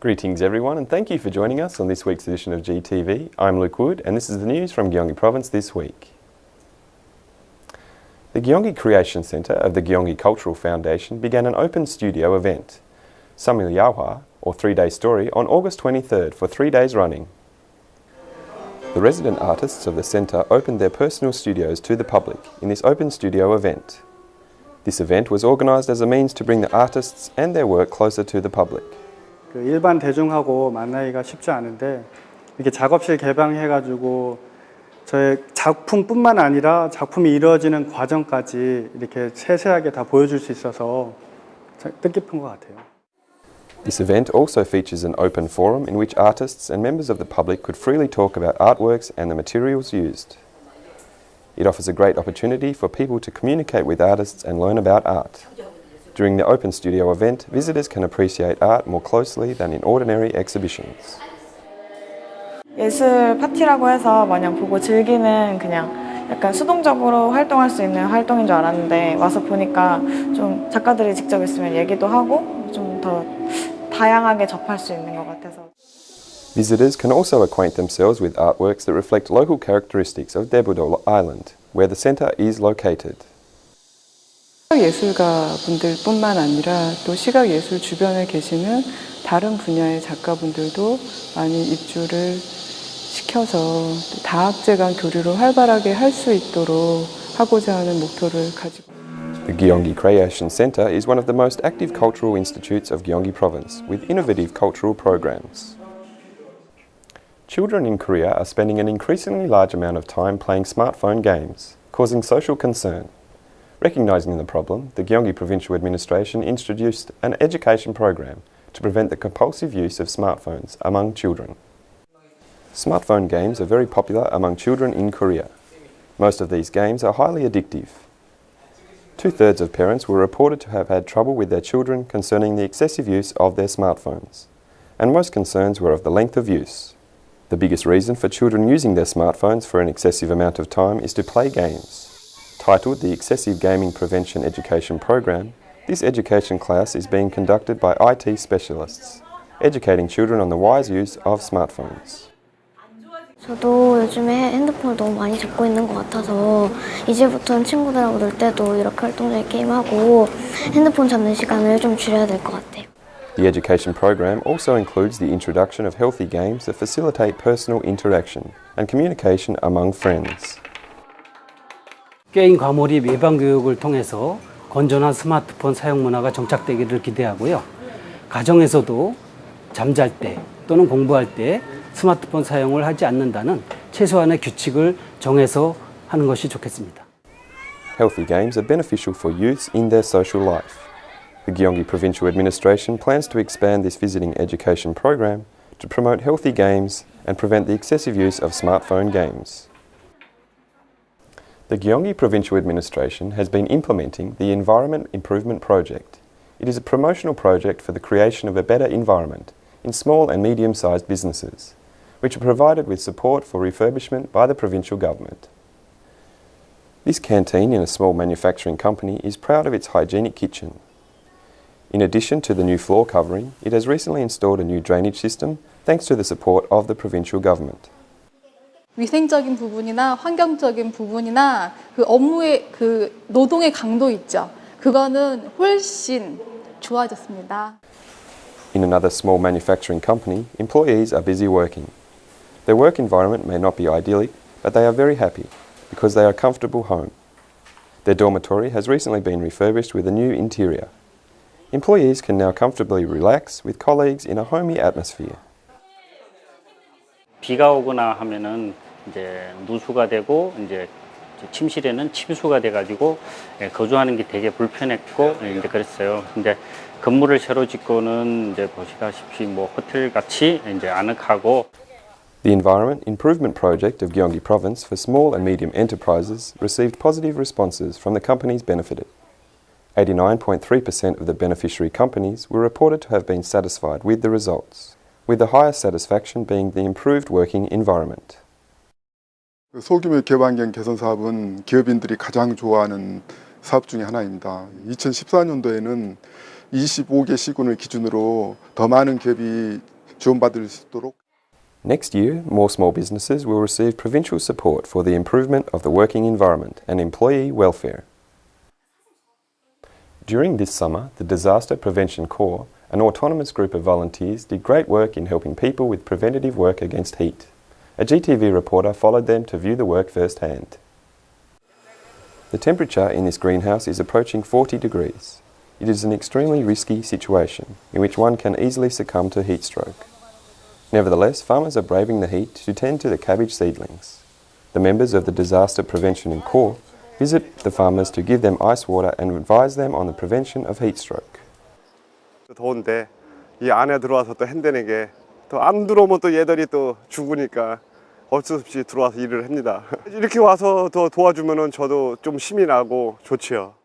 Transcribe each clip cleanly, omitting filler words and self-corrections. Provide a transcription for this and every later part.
Greetings everyone, and thank you for joining us on this week's edition of GTV. I'm Luke Wood and this is the news from Gyeonggi Province this week. The Gyeonggi Creation Centre of the Gyeonggi Cultural Foundation began an open studio event, Samil Yahwa, or 3-Day Story, on August 23rd for 3 days running. The resident artists of the centre opened their personal studios to the public in this open studio event. This event was organised as a means to bring the artists and their work closer to the public. 일반 대중하고 만나기가 쉽지 않은데 이렇게 작업실 개방해가지고 저의 작품뿐만 아니라 작품이 이루어지는 과정까지 이렇게 세세하게 다 보여줄 수 있어서 뜻깊은 것 같아요. This event also features an open forum in which artists and members of the public could freely talk about artworks and the materials used. It offers a great opportunity for people to communicate with artists and learn about art. During the open studio event, visitors can appreciate art more closely than in ordinary exhibitions. 예술 파티라고 해서 마냥 보고 즐기는 그냥 약간 수동적으로 활동할 수 있는 활동인 줄 알았는데 와서 보니까 좀 작가들이 직접 있으면 얘기도 하고 좀 더 다양하게 접할 수 있는 것 같아서. Visitors can also acquaint themselves with artworks that reflect local characteristics of Daebudo Island, where the centre is located. 예술가분들뿐만 아니라 또 시각예술 주변에 계시는 다른 분야의 작가분들도 많이 입주를 시켜서 다학제 간 교류를 활발하게 할 수 있도록 하고자 하는 목표를 가지고 The Gyeonggi Creation Centre is one of the most active cultural institutes of Gyeonggi Province, with innovative cultural programs. Children in Korea are spending an increasingly large amount of time playing smartphone games, causing social concern. Recognising the problem, the Gyeonggi Provincial Administration introduced an education program to prevent the compulsive use of smartphones among children. Smartphone games are very popular among children in Korea. Most of these games are highly addictive. 2/3 of parents were reported to have had trouble with their children concerning the excessive use of their smartphones, and most concerns were of the length of use. The biggest reason for children using their smartphones for an excessive amount of time is to play games. Titled the Excessive Gaming Prevention Education Program, this education class is being conducted by IT specialists, educating children on the wise use of smartphones. 저도 요즘에 핸드폰을 너무 많이 잡고 있는 것 같아서 이제부터는 친구들하고 놀 때도 이렇게 활동적인 게임하고 핸드폰 잡는 시간을 좀 줄여야 될 것 같아요. The education program also includes the introduction of healthy games that facilitate personal interaction and communication among friends. 게임 과몰입 예방 교육을 통해서 건전한 스마트폰 사용 문화가 정착되기를 기대하고요. 가정에서도 잠잘 때 또는 공부할 때 스마트폰 사용을 하지 않는다는 최소한의 규칙을 정해서 하는 것이 좋겠습니다. Healthy games are beneficial for youths in their social life. The Gyeonggi Provincial Administration plans to expand this visiting education program to promote healthy games and prevent the excessive use of smartphone games. The Gyeonggi Provincial Administration has been implementing the Environment Improvement Project. It is a promotional project for the creation of a better environment in small and medium-sized businesses, which are provided with support for refurbishment by the provincial government. This canteen in a small manufacturing company is proud of its hygienic kitchen. In addition to the new floor covering, it has recently installed a new drainage system thanks to the support of the provincial government. 위생적인 부분이나 환경적인 부분이나 그 업무의 그 노동의 강도 있죠. 그거는 훨씬 좋아졌습니다. In another small manufacturing company, employees are busy working. Their work environment may not be idyllic, but they are very happy because they are comfortable home. Their dormitory has recently been refurbished with a new interior. Employees can now comfortably relax with colleagues in a homey atmosphere. 비가 오거나 하면은 이제 누수가 되고 이제 침실에는 침수가 돼 가지고 거주하는 게 되게 불편했고 이제 그랬어요. 근데 건물을 새로 짓고는 이제 보시다시피 뭐 호텔 같이 이제 아늑하고. The Environment Improvement Project of Gyeonggi Province for small and medium enterprises received positive responses from the companies benefited. 89.3% of the beneficiary companies were reported to have been satisfied with the results, with the highest satisfaction being the improved working environment. 소규모 기업환경 개선 사업은 기업인들이 가장 좋아하는 사업 중에 하나입니다. 2014년도에는 25개 시군을 기준으로 더 많은 기업이 지원받을 수 있도록. Next year, more small businesses will receive provincial support for the improvement of the working environment and employee welfare. During this summer, the Disaster Prevention Corps, an autonomous group of volunteers, did great work in helping people with preventative work against heat. A GTV reporter followed them to view the work firsthand. The temperature in this greenhouse is approaching 40 degrees. It is an extremely risky situation in which one can easily succumb to heat stroke. Nevertheless, farmers are braving the heat to tend to the cabbage seedlings. The members of the Disaster Prevention Corps visit the farmers to give them ice water and advise them on the prevention of heat stroke. 더운데 이 안에 들어와서 또 핸드내게 또 안 들어오면 또 얘들이 또 죽으니까 어쩔 수 없이 들어와서 일을 합니다. 이렇게 와서 더 도와주면은 저도 좀 힘이 나고 좋지요.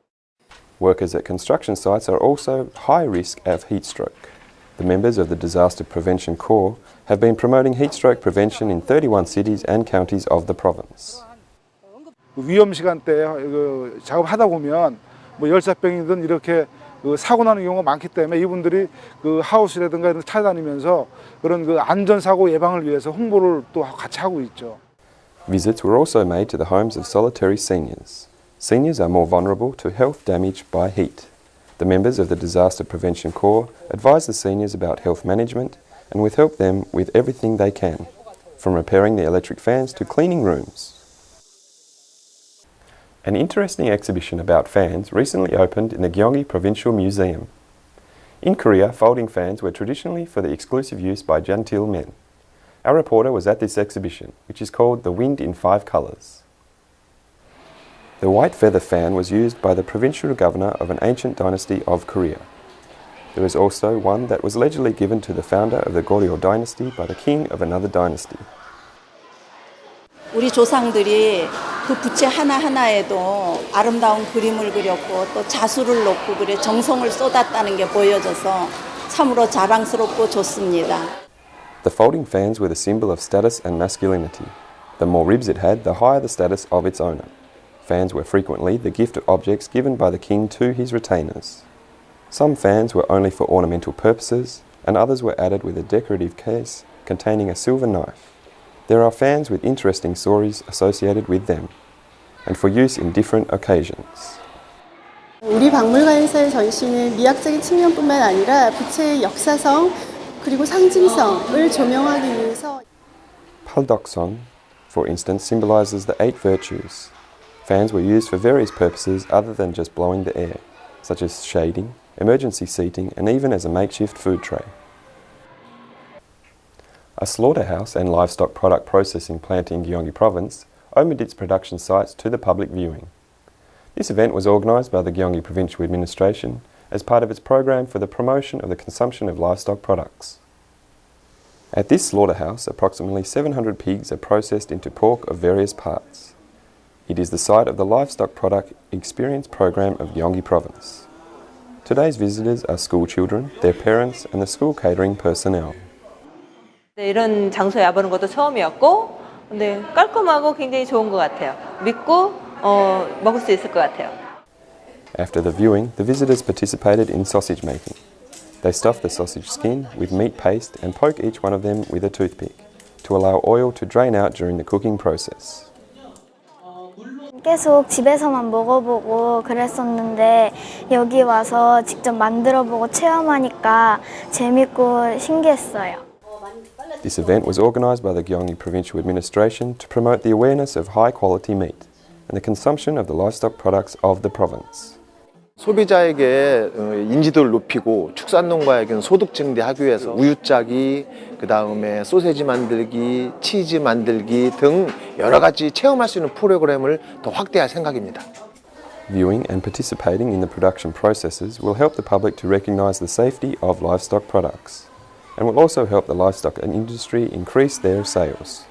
Workers at construction sites are also high risk of heat stroke. The members of the Disaster Prevention Corps have been promoting heat stroke prevention in 31 cities and counties of the province. 위험 시간대에 작업하다 보면 뭐 열사병이든 이렇게 사고 나는 경우가 많기 때문에 이분들이 하우스라든가 이런 데 찾아다니면서 그런 안전 사고 예방을 위해서 홍보를 또 같이 하고 있죠. Visits were also made to the homes of solitary seniors. Seniors are more vulnerable to health damage by heat. The members of the Disaster Prevention Corps advise the seniors about health management and will help them with everything they can, from repairing the electric fans to cleaning rooms. An interesting exhibition about fans recently opened in the Gyeonggi Provincial Museum. In Korea, folding fans were traditionally for the exclusive use by genteel men. Our reporter was at this exhibition, which is called The Wind in 5 Colours. The white feather fan was used by the provincial governor of an ancient dynasty of Korea. There is also one that was allegedly given to the founder of the Goryeo dynasty by the king of another dynasty. 우리 조상들이 그 부채 하나하나에도 아름다운 그림을 그렸고 또 자수를 놓고 그래 정성을 쏟았다는 게 보여져서 참으로 자랑스럽고 좋습니다. The folding fans were the symbol of status and masculinity. The more ribs it had, the higher the status of its owner. Fans were frequently the gift of objects given by the king to his retainers. Some fans were only for ornamental purposes, and others were added with a decorative case containing a silver knife. There are fans with interesting stories associated with them, and for use in different occasions. 우리 박물관에서의 전시는 미학적인 측면뿐만 아니라 부채의 역사성 그리고 상징성을 조명하기 위해서 Paldokson, for instance, symbolizes the 8 virtues. Fans were used for various purposes other than just blowing the air, such as shading, emergency seating, and even as a makeshift food tray. A slaughterhouse and livestock product processing plant in Gyeonggi Province opened its production sites to the public viewing. This event was organised by the Gyeonggi Provincial Administration as part of its program for the promotion of the consumption of livestock products. At this slaughterhouse, approximately 700 pigs are processed into pork of various parts. It is the site of the Livestock Product Experience Program of Gyeonggi Province. Today's visitors are school children, their parents and the school catering personnel. 이런 장소에 와보는 것도 처음이었고 근데 깔끔하고 굉장히 좋은 것 같아요. 믿고 먹을 수 있을 것 같아요. After the viewing, the visitors participated in sausage making. They stuffed the sausage skin with meat paste and poke each one of them with a toothpick to allow oil to drain out during the cooking process. 계속 집에서만 먹어보고 그랬었는데 여기 와서 직접 만들어보고 체험하니까 재밌고 신기했어요. This event was organised by the Gyeonggi Provincial Administration to promote the awareness of high-quality meat and the consumption of the livestock products of the province. 소비자에게 인지도를 높이고 축산농가에게는 소득 증대하기 위해서 우유 짜기, 그 다음에 소세지 만들기, 치즈 만들기 등 여러 가지 체험할 수 있는 프로그램을 더 확대할 생각입니다. Viewing and participating in the production processes will help the public to recognise the safety of livestock products, and will also help the livestock industry increase their sales.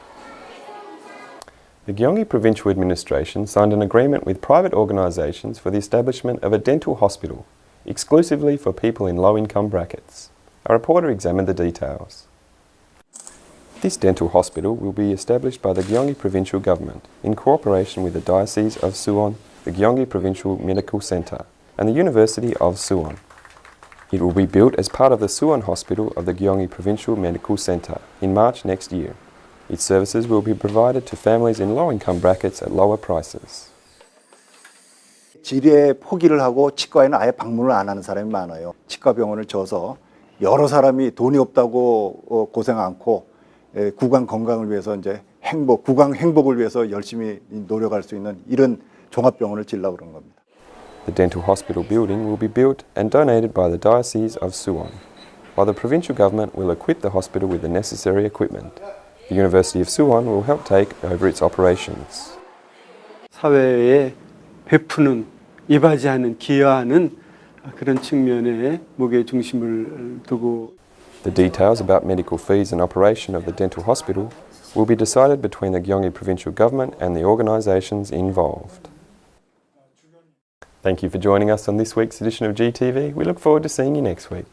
The Gyeonggi Provincial Administration signed an agreement with private organisations for the establishment of a dental hospital, exclusively for people in low-income brackets. A reporter examined the details. This dental hospital will be established by the Gyeonggi Provincial Government in cooperation with the Diocese of Suwon, the Gyeonggi Provincial Medical Centre, and the University of Suwon. It will be built as part of the Suwon Hospital of the Gyeonggi Provincial Medical Centre in March next year. Its services will be provided to families in low-income brackets at lower prices. 질의 포기를 하고 치과에는 아예 방문을 안 하는 사람이 많아요. 치과병원을 져서 여러 사람이 돈이 없다고 고생 않고 구강 건강을 위해서 이제 구강 행복을 위해서 열심히 노력할 수 있는 이런 종합병원을 지으려고 그런 겁니다. The dental hospital building will be built and donated by the Diocese of Suwon, while the provincial government will equip the hospital with the necessary equipment. The University of Suwon will help take over its operations. 사회에 베푸는, 이바지하는, 기여하는 그런 측면에 무게 중심을 두고 The details about medical fees and operation of the dental hospital will be decided between the Gyeonggi Provincial Government and the organisations involved. Thank you for joining us on this week's edition of GTV. We look forward to seeing you next week.